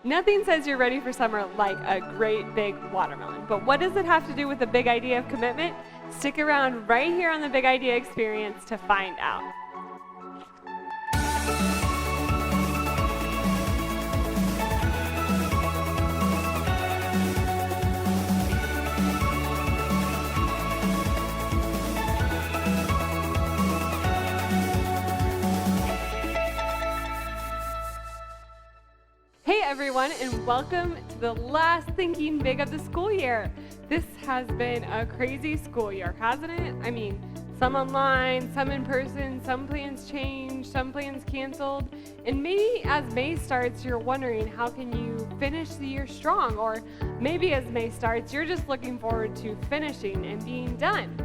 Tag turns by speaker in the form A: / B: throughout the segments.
A: Nothing says you're ready for summer like a great big watermelon. But what does it have to do with the big idea of commitment? Stick around right here on the Big Idea Experience to find out. Hey everyone, and welcome to the last Thinking Big of the school year. This has been a crazy school year, hasn't it? I mean, some online, some in person, some plans changed, some plans canceled. And maybe as May starts, you're wondering how can you finish the year strong? Or maybe as May starts, you're just looking forward to finishing and being done.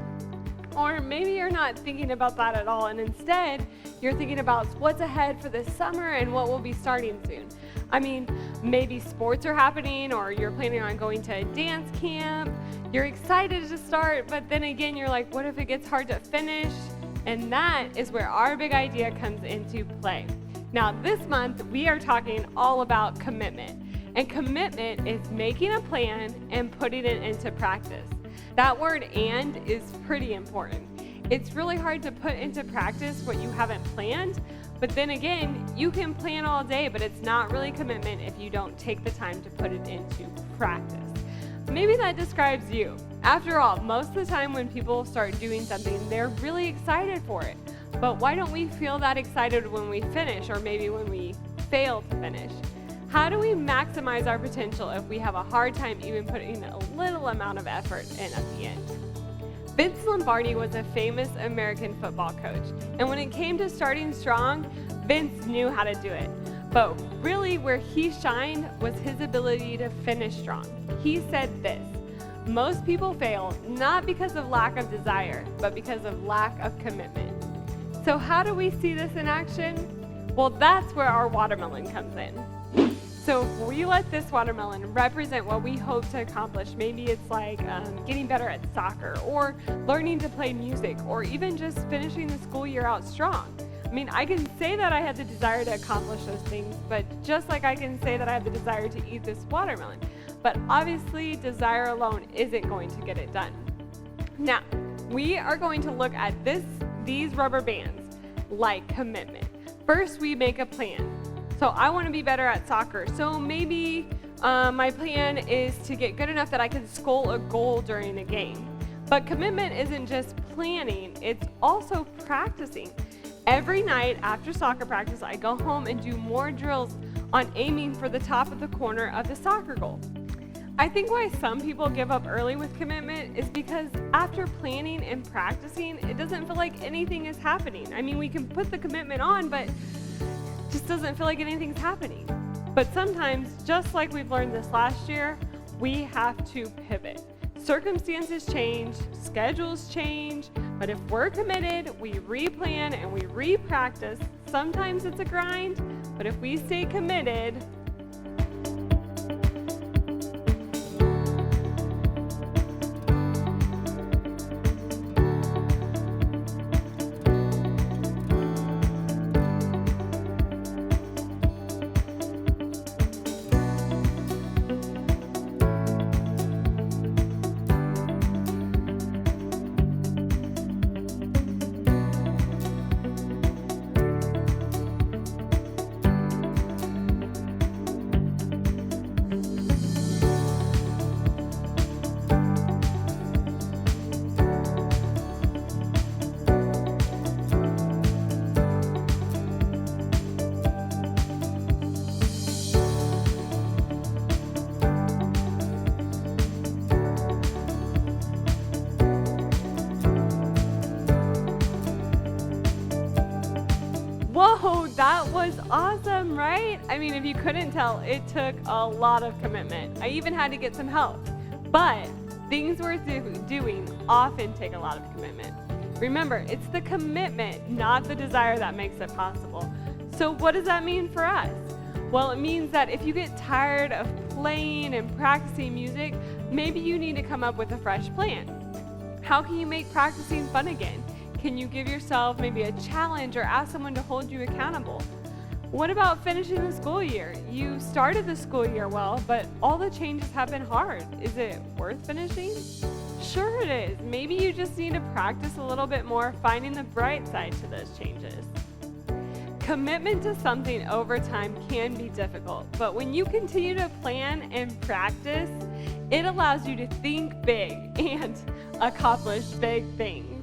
A: Or maybe you're not thinking about that at all, and instead, you're thinking about what's ahead for this summer and what will be starting soon. I mean, maybe sports are happening, or you're planning on going to a dance camp. You're excited to start, but then again, you're like, what if it gets hard to finish? And that is where our big idea comes into play. Now, this month, we are talking all about commitment. And commitment is making a plan and putting it into practice. That word "and" is pretty important. It's really hard to put into practice what you haven't planned, but then again, you can plan all day, but it's not really commitment if you don't take the time to put it into practice. Maybe that describes you. After all, most of the time when people start doing something, they're really excited for it. But why don't we feel that excited when we finish, or maybe when we fail to finish? How do we maximize our potential if we have a hard time even putting a little amount of effort in at the end? Vince Lombardi was a famous American football coach, and when it came to starting strong, Vince knew how to do it. But really where he shined was his ability to finish strong. He said this: most people fail not because of lack of desire, but because of lack of commitment. So how do we see this in action? Well, that's where our watermelon comes in. So if we let this watermelon represent what we hope to accomplish, maybe it's like getting better at soccer, or learning to play music, or even just finishing the school year out strong. I mean, I can say that I have the desire to accomplish those things, but just like I can say that I have the desire to eat this watermelon. But obviously, desire alone isn't going to get it done. Now, we are going to look at these rubber bands like commitment. First, we make a plan. So I want to be better at soccer. So maybe my plan is to get good enough that I can score a goal during a game. But commitment isn't just planning, it's also practicing. Every night after soccer practice, I go home and do more drills on aiming for the top of the corner of the soccer goal. I think why some people give up early with commitment is because after planning and practicing, it doesn't feel like anything is happening. I mean, we can put the commitment on, but just doesn't feel like anything's happening. But sometimes, just like we've learned this last year, we have to pivot. Circumstances change, schedules change, but if we're committed, we replan and we re-practice. Sometimes it's a grind, but if we stay committed, whoa, that was awesome, right? I mean, if you couldn't tell, it took a lot of commitment. I even had to get some help. But things worth doing often take a lot of commitment. Remember, it's the commitment, not the desire, that makes it possible. So what does that mean for us? Well, it means that if you get tired of playing and practicing music, maybe you need to come up with a fresh plan. How can you make practicing fun again? Can you give yourself maybe a challenge or ask someone to hold you accountable? What about finishing the school year? You started the school year well, but all the changes have been hard. Is it worth finishing? Sure it is. Maybe you just need to practice a little bit more finding the bright side to those changes. Commitment to something over time can be difficult, but when you continue to plan and practice, it allows you to think big and accomplish big things.